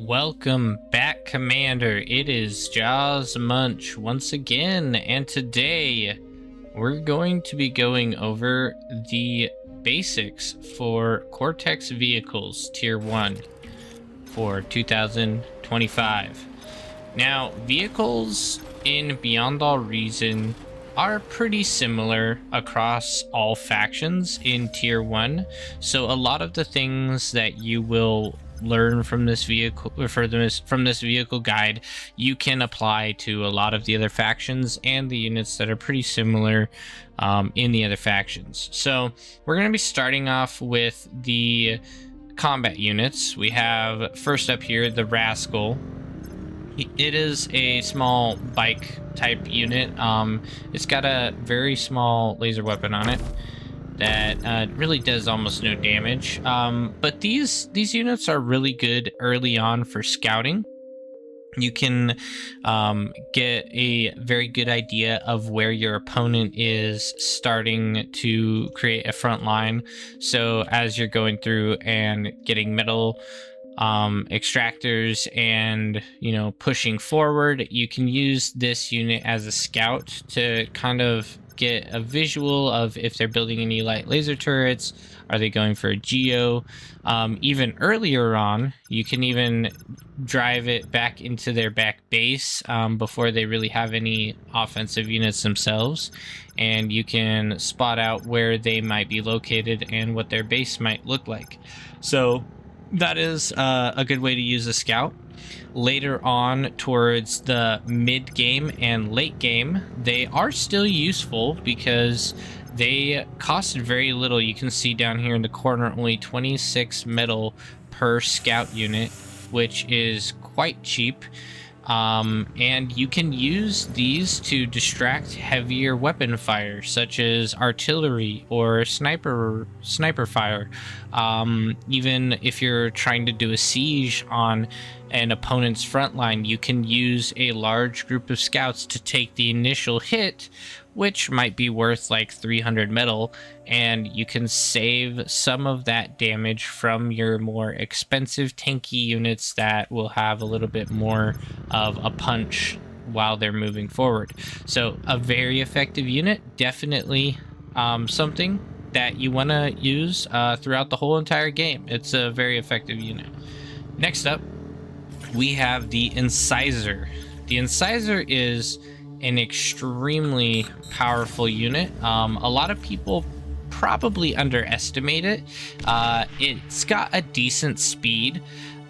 Welcome back, Commander. It is Jaws Munch once again, and today we're going to be going over the basics for Cortex vehicles Tier 1 for 2025. Now, vehicles in Beyond All Reason are pretty similar across all factions in Tier 1, so a lot of the things that you will learn from this vehicle from this vehicle guide you can apply to a lot of the other factions and the units that are pretty similar in the other factions. So we're going to be starting off with the combat units. We have first up here the Rascal. It is a small bike type unit. It's got a very small laser weapon on it that really does almost no damage, but these units are really good early on for scouting. You can get a very good idea of where your opponent is starting to create a front line, so as you're going through and getting metal extractors and pushing forward, you can use this unit as a scout to kind of get a visual of if they're building any light laser turrets. Are they going for a geo? Even earlier on, you can even drive it back into their back base before they really have any offensive units themselves, and you can spot out where they might be located and what their base might look like. So that is a good way to use a scout. Later on, towards the mid game and late game, they are still useful because they cost very little. You can see down here in the corner, only 26 metal per scout unit, which is quite cheap. And you can use these to distract heavier weapon fire, such as artillery or sniper fire. Even if you're trying to do a siege on an opponent's front line, you can use a large group of scouts to take the initial hit, which might be worth like 300 metal, and you can save some of that damage from your more expensive tanky units that will have a little bit more of a punch while they're moving forward. So a very effective unit, definitely something that you want to use throughout the whole entire game. It's a very effective unit. Next up, we have the Incisor. The Incisor is an extremely powerful unit. A lot of people probably underestimate it. It's got a decent speed.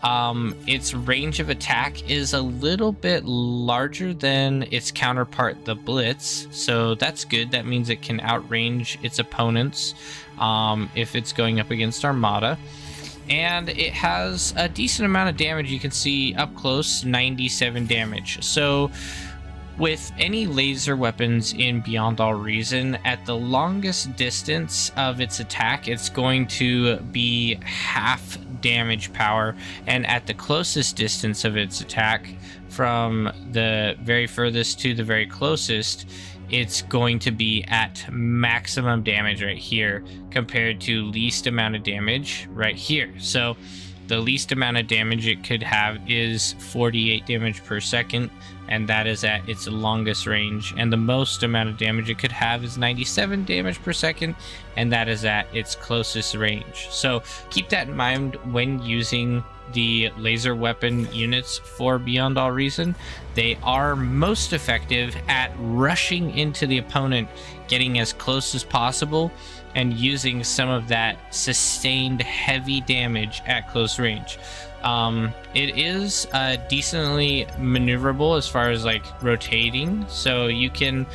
Its range of attack is a little bit larger than its counterpart, the Blitz, so that's good. That means it can outrange its opponents if it's going up against Armada. And it has a decent amount of damage. You can see up close, 97 damage. So with any laser weapons in Beyond All Reason, at the longest distance of its attack, it's going to be half damage power, and at the closest distance of its attack, from the very furthest to the very closest, it's going to be at maximum damage right here compared to least amount of damage right here. So the least amount of damage it could have is 48 damage per second, and that is at its longest range. And the most amount of damage it could have is 97 damage per second, and that is at its closest range. So keep that in mind when using the laser weapon units for Beyond All Reason. They are most effective at rushing into the opponent, getting as close as possible, and using some of that sustained heavy damage at close range. It is decently maneuverable as far as like rotating, so you can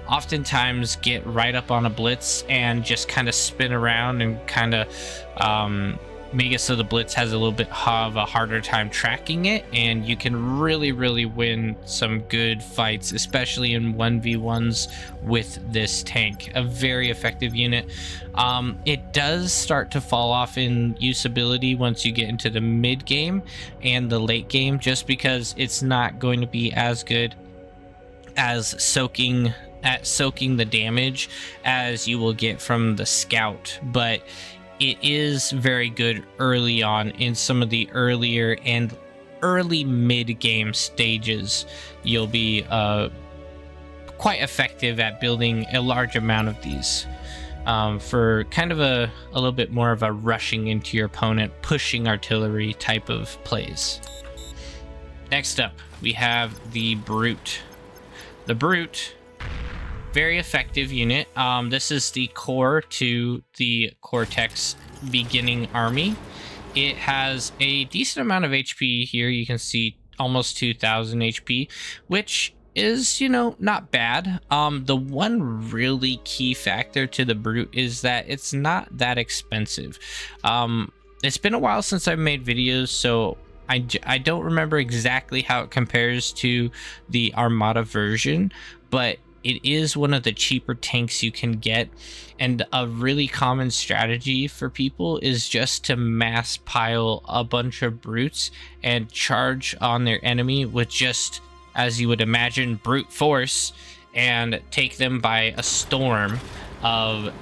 oftentimes get right up on a blitz and just kind of spin around and kind of make it so the blitz has a little bit of a harder time tracking it, and you can really win some good fights, especially in 1v1s with this tank. A very effective unit. It does start to fall off in usability once you get into the mid game and the late game, just because it's not going to be as good as soaking the damage as you will get from the scout, but it is very good early on in some of the earlier and early mid-game stages, you'll be quite effective at building a large amount of these for kind of a little bit more of a rushing into your opponent, pushing artillery type of plays. Next up, we have the Brute. The Brute, very effective unit. This is the core to the Cortex beginning army. It has a decent amount of HP here. You can see almost 2,000 HP, which is, you know, not bad. The one really key factor to the Brute is that it's not that expensive. It's been a while since I've made videos, so I don't remember exactly how it compares to the Armada version, but it is one of the cheaper tanks you can get, and a really common strategy for people is just to mass pile a bunch of brutes and charge on their enemy with just, as you would imagine, brute force, and take them by a storm of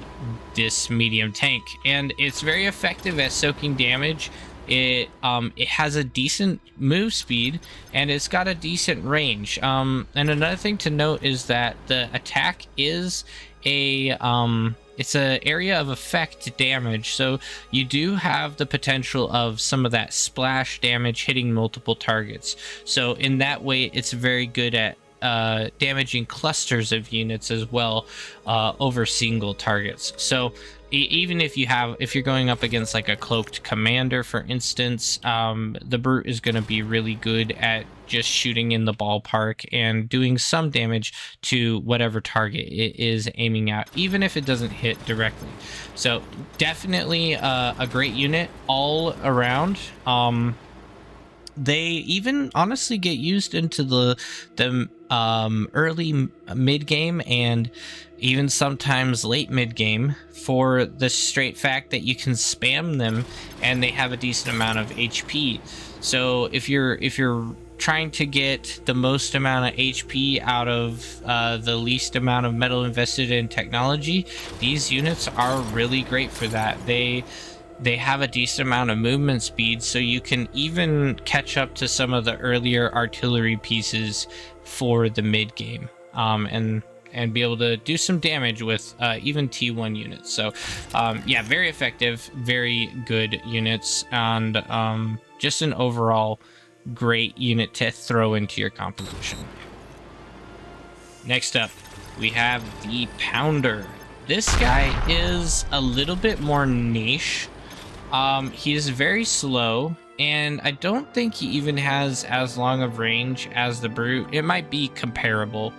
this medium tank. And it's very effective at soaking damage. It has a decent move speed, and it's got a decent range. And another thing to note is that the attack is it's an area of effect damage, so you do have the potential of some of that splash damage hitting multiple targets. So in that way, it's very good at damaging clusters of units as well over single targets. So even if you're going up against like a cloaked commander, for instance, the Brute is going to be really good at just shooting in the ballpark and doing some damage to whatever target it is aiming at, even if it doesn't hit directly. So definitely a great unit all around. They even honestly get used into the early mid game and even sometimes late mid game, for the straight fact that you can spam them and they have a decent amount of HP. So if you're trying to get the most amount of HP out of the least amount of metal invested in technology, these units are really great for that. They have a decent amount of movement speed, so you can even catch up to some of the earlier artillery pieces for the mid game, and be able to do some damage with even T1 units. So yeah, very effective, very good units, and just an overall great unit to throw into your composition. Next up, we have the Pounder. This guy is a little bit more niche. He is very slow, and I don't think he even has as long of range as the Brute. It might be comparable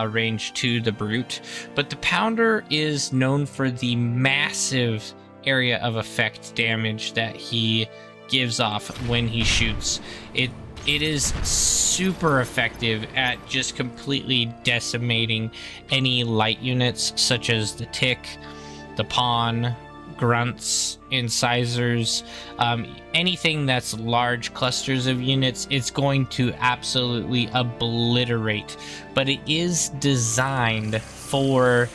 range to the Brute, but the Pounder is known for the massive area of effect damage that he gives off when he shoots. It is super effective at just completely decimating any light units such as the Tick, the Pawn, grunts, incisors, anything that's large clusters of units. It's going to absolutely obliterate, but it is designed for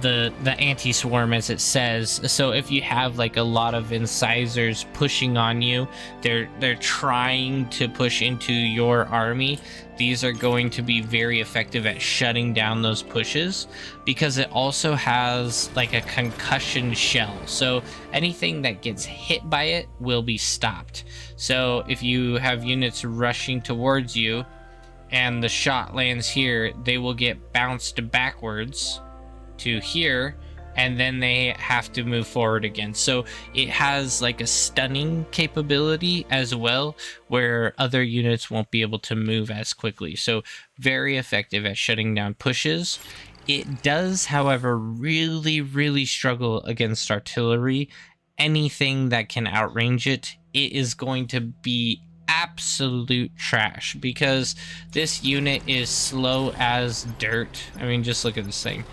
the anti-swarm, as it says. So if you have like a lot of incisors pushing on you, they're trying to push into your army, these are going to be very effective at shutting down those pushes, because it also has like a concussion shell, so anything that gets hit by it will be stopped. So if you have units rushing towards you and the shot lands here, they will get bounced backwards to here, and then they have to move forward again. So it has like a stunning capability as well, where other units won't be able to move as quickly. So very effective at shutting down pushes. It does, however, really struggle against artillery. Anything that can outrange it, it is going to be absolute trash, because this unit is slow as dirt. I mean, just look at this thing.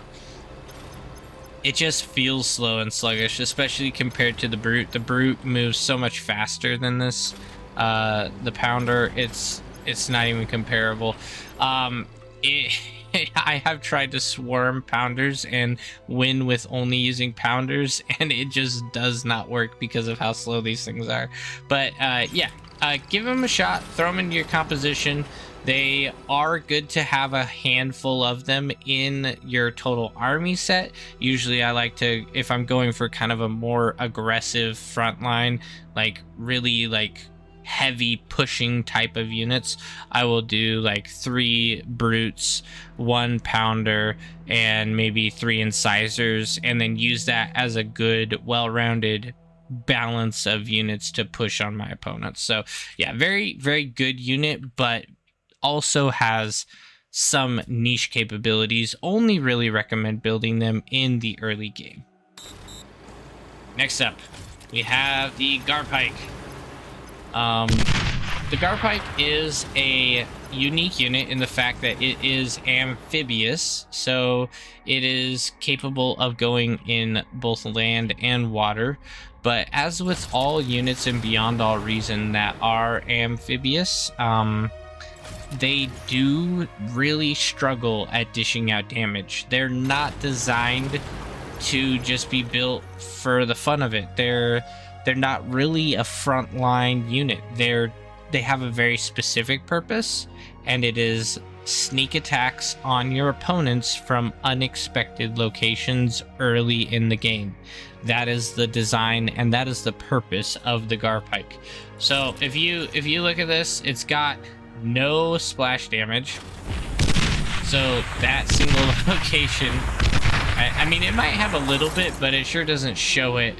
It just feels slow and sluggish, especially compared to the Brute. The Brute moves so much faster than this. The Pounder, it's not even comparable. I have tried to swarm pounders and win with only using pounders, and it just does not work because of how slow these things are. But yeah, give them a shot, throw them into your composition. They are good to have a handful of them in your total army set. Usually I like to, if I'm going for kind of a more aggressive front line, like really like heavy pushing type of units, I will do like 3 brutes, 1 pounder, and maybe 3 incisors, and then use that as a good well-rounded balance of units to push on my opponents. So yeah, very, very good unit, but also has some niche capabilities. Only really recommend building them in the early game. Next up, we have the Garpike. The Garpike is a unique unit in the fact that it is amphibious, so it is capable of going in both land and water. But as with all units in Beyond All Reason that are amphibious, they do really struggle at dishing out damage. They're not designed to just be built for the fun of it. They're not really a frontline unit. They have a very specific purpose, and it is sneak attacks on your opponents from unexpected locations early in the game. That is the design, and that is the purpose of the Garpike. So if you look at this, it's got no splash damage. So that single location, I mean, it might have a little bit, but it sure doesn't show it.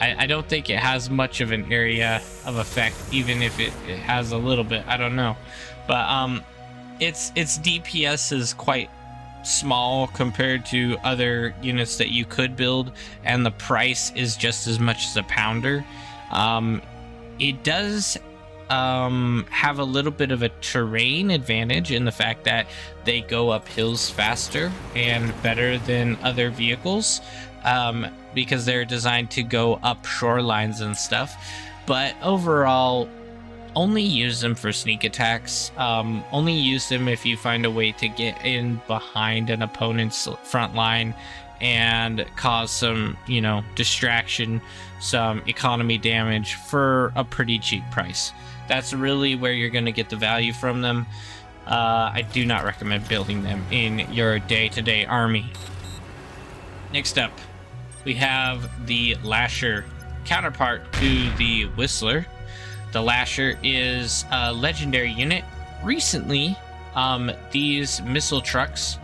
I don't think it has much of an area of effect, even if it has a little bit. I don't know, but its DPS is quite small compared to other units that you could build, and the price is just as much as a pounder. It does have a little bit of a terrain advantage in the fact that they go up hills faster and better than other vehicles, because they're designed to go up shorelines and stuff. But overall, only use them for sneak attacks. Only use them if you find a way to get in behind an opponent's front line and cause some, distraction, some economy damage for a pretty cheap price. That's really where you're going to get the value from them. I do not recommend building them in your day-to-day army. Next up, we have the Lasher, counterpart to the Whistler. The Lasher is a legendary unit. Recently, these missile trucks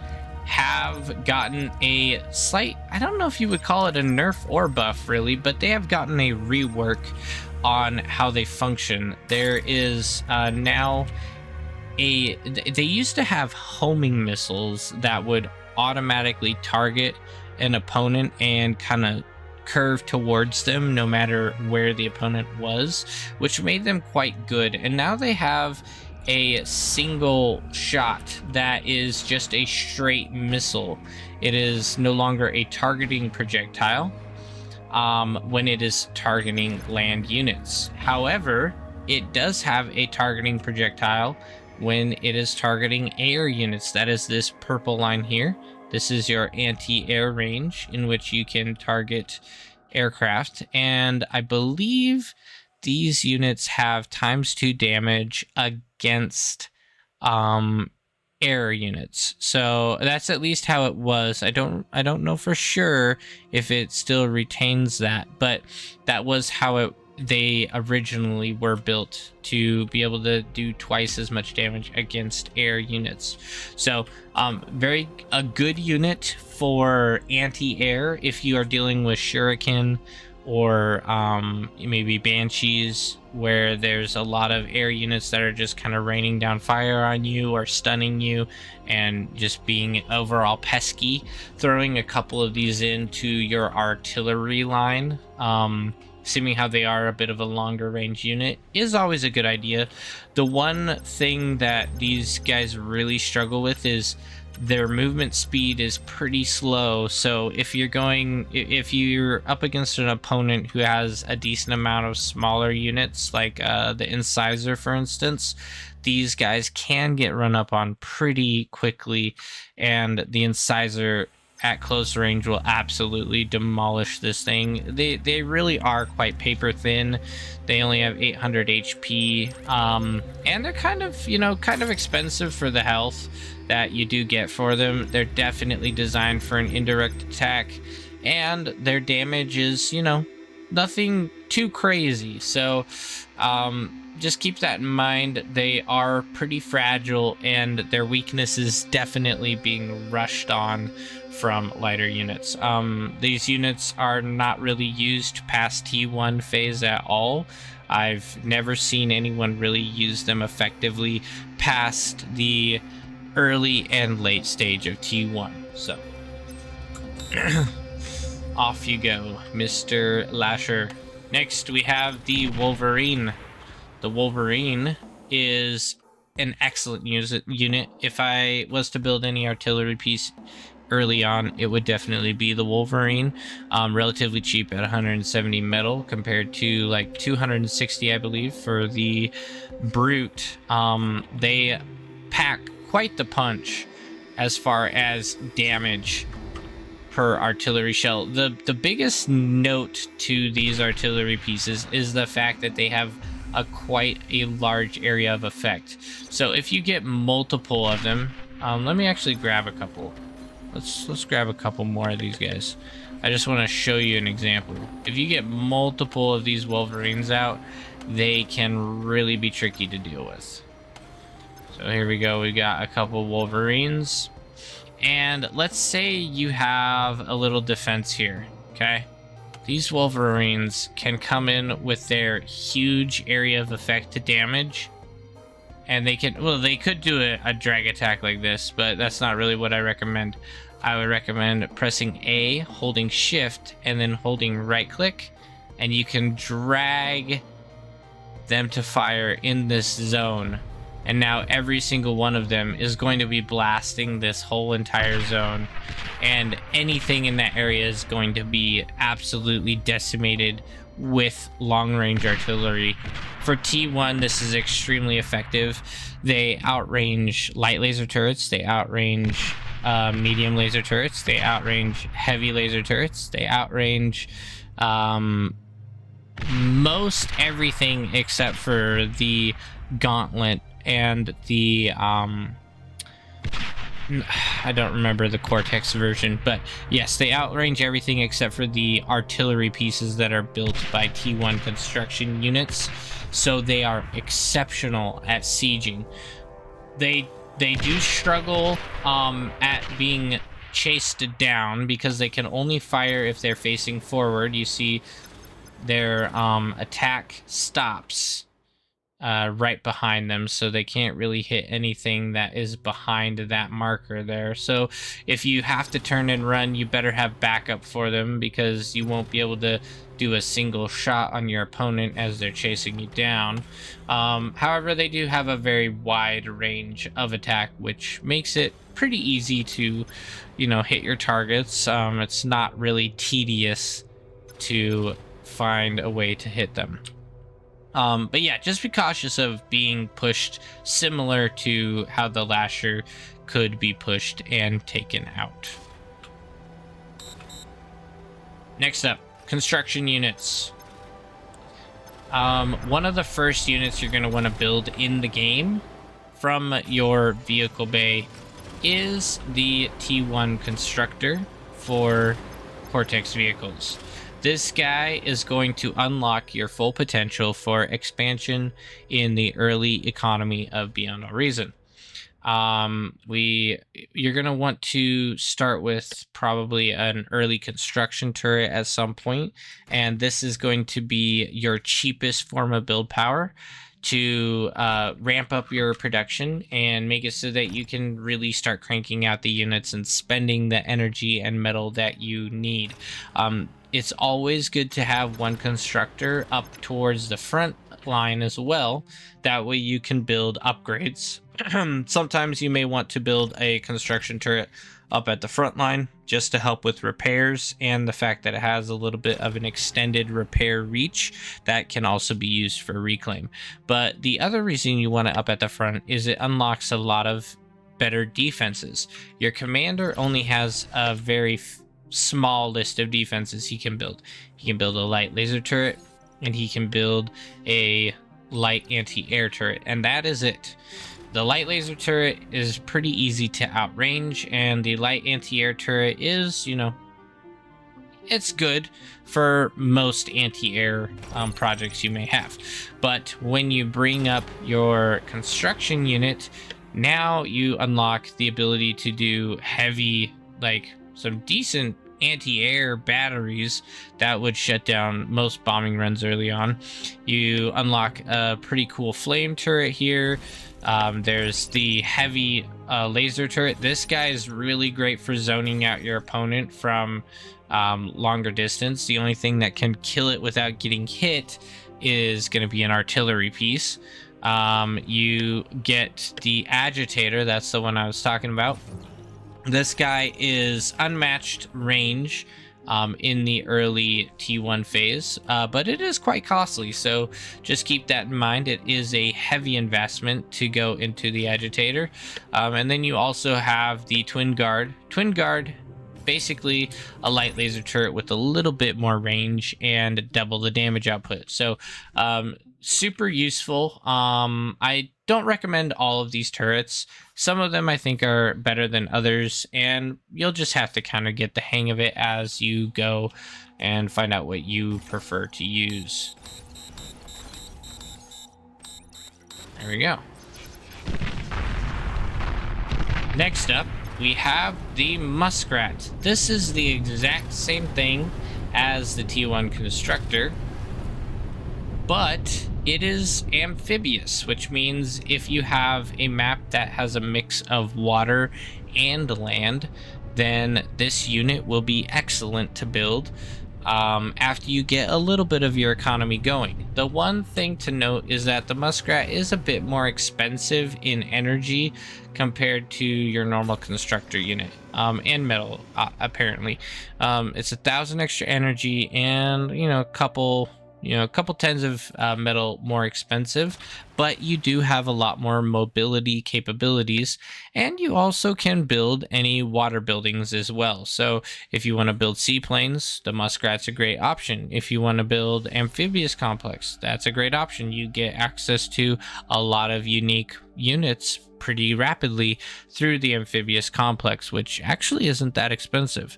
have gotten a slight, I don't know if you would call it a nerf or buff really, but they have gotten a rework on how they function. There is now they used to have homing missiles that would automatically target an opponent and kind of curve towards them no matter where the opponent was, which made them quite good. And now they have a single shot that is just a straight missile. It is no longer a targeting projectile when it is targeting land units. However, it does have a targeting projectile when it is targeting air units. That is this purple line here. This is your anti-air range in which you can target aircraft, and I believe these units have ×2 damage against air units. So that's at least how it was. I don't know for sure if it still retains that, but that was how they originally were built, to be able to do twice as much damage against air units. So a good unit for anti-air if you are dealing with shuriken or maybe banshees, where there's a lot of air units that are just kind of raining down fire on you or stunning you and just being overall pesky. Throwing a couple of these into your artillery line, seeming how they are a bit of a longer range unit, is always a good idea. The one thing that these guys really struggle with is their movement speed is pretty slow. So if you're up against an opponent who has a decent amount of smaller units, like the incisor, for instance, these guys can get run up on pretty quickly, and the incisor at close range will absolutely demolish this thing. They really are quite paper thin. They only have 800 HP, and they're kind of expensive for the health that you do get for them. They're definitely designed for an indirect attack, and their damage is, nothing too crazy. So just keep that in mind. They are pretty fragile, and their weakness is definitely being rushed on from lighter units. These units are not really used past T1 phase at all. I've never seen anyone really use them effectively past the early and late stage of T1. So off you go, Mr. Lasher. Next, we have the Wolverine. The Wolverine is an excellent unit. If I was to build any artillery piece early on, it would definitely be the Wolverine. Relatively cheap at 170 metal compared to like 260, I believe, for the Brute. They pack quite the punch as far as damage per artillery shell. The biggest note to these artillery pieces is the fact that they have quite a large area of effect. So if you get multiple of them, let me actually grab a couple. Let's grab a couple more of these guys. I just want to show you an example. If you get multiple of these Wolverines out, they can really be tricky to deal with. So here we go. We got a couple Wolverines. And let's say you have a little defense here, okay? These Wolverines can come in with their huge area of effect to damage. And they could do a drag attack like this, but that's not really what I recommend. I would recommend pressing A, holding shift, and then holding right click, and you can drag them to fire in this zone. And now every single one of them is going to be blasting this whole entire zone, and anything in that area is going to be absolutely decimated with long-range artillery. For T1, this is extremely effective. They outrange light laser turrets, they outrange medium laser turrets, they outrange heavy laser turrets, they outrange most everything except for the gauntlet and the I don't remember the Cortex version, but yes, they outrange everything except for the artillery pieces that are built by T1 construction units. So they are exceptional at sieging. They do struggle at being chased down because they can only fire if they're facing forward. You see their attack stops right behind them, so they can't really hit anything that is behind that marker there. So if you have to turn and run, you better have backup for them, because you won't be able to do a single shot on your opponent as they're chasing you down. However, they do have a very wide range of attack, which makes it pretty easy to, hit your targets. It's not really tedious to find a way to hit them. But yeah, just be cautious of being pushed similar to how the Lasher could be pushed and taken out. Next up, construction units. One of the first units you're going to want to build in the game from your vehicle bay is the T1 constructor for Cortex vehicles. This guy is going to unlock your full potential for expansion in the early economy of Beyond All Reason. You're going to want to start with probably an early construction turret at some point, and this is going to be your cheapest form of build power to ramp up your production and make it so that you can really start cranking out the units and spending the energy and metal that you need. it's always good to have one constructor up towards the front line as well. That way you can build upgrades. Sometimes you may want to build a construction turret up at the front line just to help with repairs, and the fact that it has a little bit of an extended repair reach that can also be used for reclaim. But the other reason you want it up at the front is it unlocks a lot of better defenses. Your commander only has a very small list of defenses he can build. He can build a light laser turret, and he can build a light anti-air turret, and that is it. The light laser turret is pretty easy to outrange, and the light anti-air turret is, you know, it's good for most anti-air projects you may have. But when you bring up your construction unit, now you unlock the ability to do heavy, like some decent anti-air batteries that would shut down most bombing runs early on. You unlock a pretty cool flame turret here. There's the heavy laser turret. This guy is really great for zoning out your opponent from longer distance. The only thing that can kill it without getting hit is going to be an artillery piece. You get the agitator. That's the one I was talking about. This guy is unmatched range in the early T1 phase, but it is quite costly, so just keep that in mind. It is a heavy investment to go into the agitator. And then you also have the Twin Guard. Twin Guard, basically a light laser turret with a little bit more range and double the damage output. So super useful. I don't recommend all of these turrets. Some of them I think are better than others, and you'll just have to kind of get the hang of it as you go and find out what you prefer to use. There we go. Next up, we have the Muskrat. This is the exact same thing as the T1 Constructor, but it is amphibious, which means if you have a map that has a mix of water and land, then this unit will be excellent to build after you get a little bit of your economy going. The one thing to note is that the Muskrat is a bit more expensive in energy compared to your normal constructor unit, and metal, apparently. It's 1,000 extra energy and, a couple tens of metal more expensive, but you do have a lot more mobility capabilities, and you also can build any water buildings as well. So if you want to build seaplanes, the Muskrat's a great option. If you want to build amphibious complex, that's a great option. You get access to a lot of unique units pretty rapidly through the amphibious complex, which actually isn't that expensive.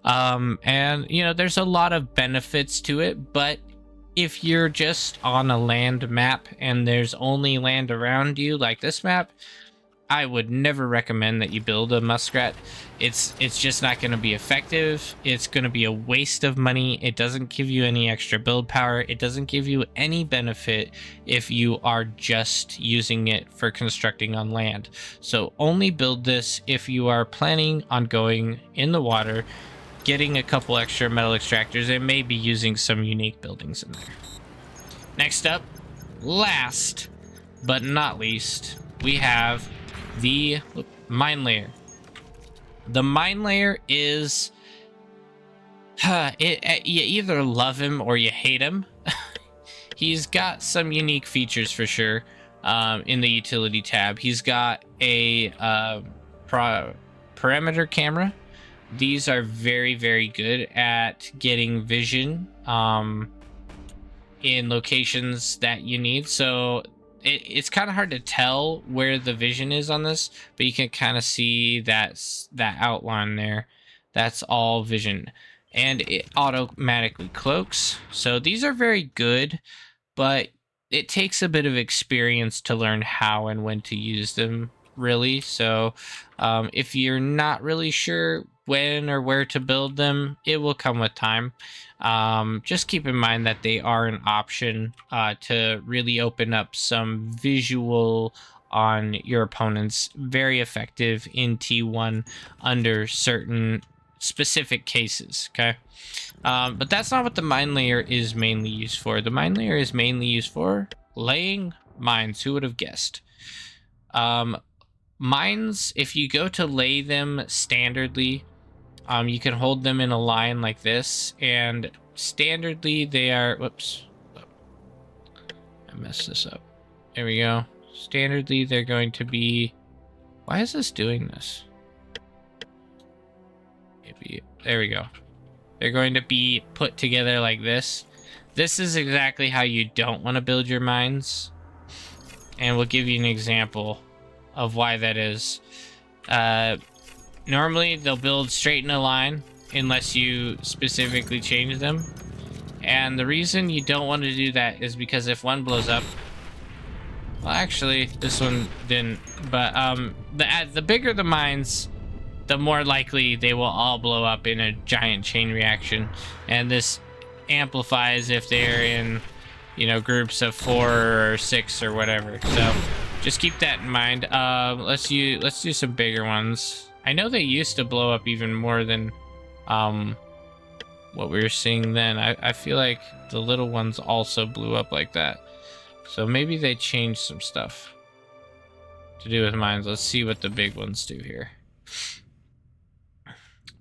And there's a lot of benefits to it, but if you're just on a land map and there's only land around you, like this map, I would never recommend that you build a Muskrat. It's just not going to be effective. It's going to be a waste of money. It doesn't give you any extra build power. It doesn't give you any benefit if you are just using it for constructing on land. So only build this if you are planning on going in the water, getting a couple extra metal extractors, and maybe using some unique buildings in there. Next up, last but not least, we have the mine layer. The mine layer is you either love him or you hate him. He's got some unique features for sure. In the utility tab, he's got a perimeter camera. These are very, very good at getting vision in locations that you need. So it's kind of hard to tell where the vision is on this, but you can kind of see that outline there. That's all vision. And it automatically cloaks. So these are very good, but it takes a bit of experience to learn how and when to use them, really. So if you're not really sure when or where to build them, it will come with time. Just keep in mind that they are an option to really open up some visual on your opponents. Very effective in T1 under certain specific cases, okay? But that's not what the mine layer is mainly used for. The mine layer is mainly used for laying mines. Who would have guessed? Mines, if you go to lay them standardly, you can hold them in a line like this, and standardly they are, whoops, I messed this up. There we go. Standardly they're going to be, why is this doing this? Maybe, there we go. They're going to be put together like this. This is exactly how you don't want to build your mines, and we'll give you an example of why that is. Normally they'll build straight in a line unless you specifically change them, and the reason you don't want to do that is because if one blows up, well, actually this one didn't, but the bigger the mines, the more likely they will all blow up in a giant chain reaction, and this amplifies if they're in, you know, groups of 4 or 6 or whatever. So just keep that in mind. Let's do some bigger ones. I know they used to blow up even more than what we were seeing then. I feel like the little ones also blew up like that, so maybe they changed some stuff to do with mines. Let's see what the big ones do here.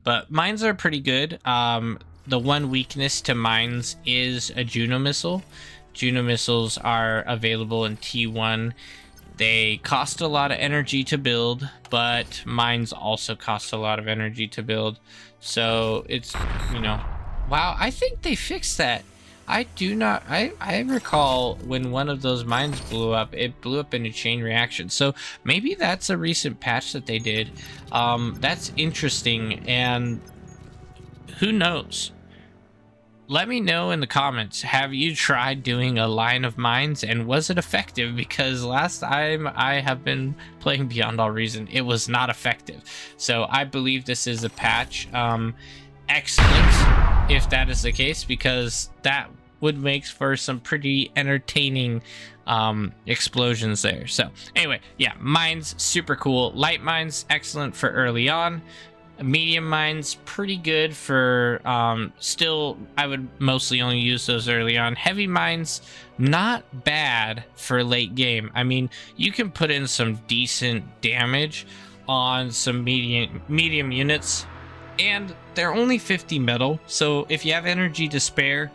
But mines are pretty good. The one weakness to mines is a Juno missile. Juno missiles are available in T1. They cost a lot of energy to build, but mines also cost a lot of energy to build. So it's, you know, wow, I think they fixed that. I recall when one of those mines blew up, it blew up in a chain reaction. So maybe that's a recent patch that they did. That's interesting, and who knows? Let me know in the comments, have you tried doing a line of mines, and was it effective? Because last time I have been playing Beyond All Reason, it was not effective. So I believe this is a patch. Excellent if that is the case, because that would make for some pretty entertaining explosions there. So anyway, yeah, mines super cool. Light mines excellent for early on. Medium mines pretty good for still, I would mostly only use those early on. Heavy mines not bad for late game. I mean, you can put in some decent damage on some medium units, and they're only 50 metal, so if you have energy to spare,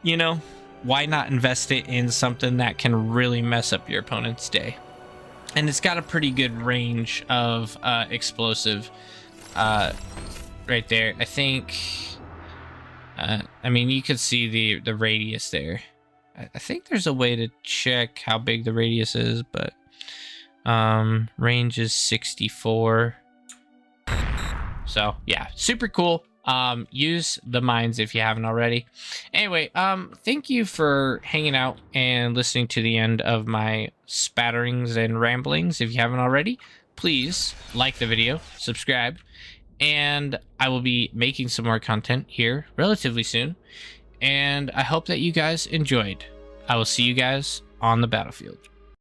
you know, why not invest it in something that can really mess up your opponent's day? And it's got a pretty good range of explosive right there. I think I mean, you can see the radius there. I think there's a way to check how big the radius is, but range is 64. So yeah, super cool. Use the mines if you haven't already. Anyway, thank you for hanging out and listening to the end of my spatterings and ramblings. If you haven't already, please like the video, subscribe, and I will be making some more content here relatively soon, and I hope that you guys enjoyed. I will see you guys on the battlefield.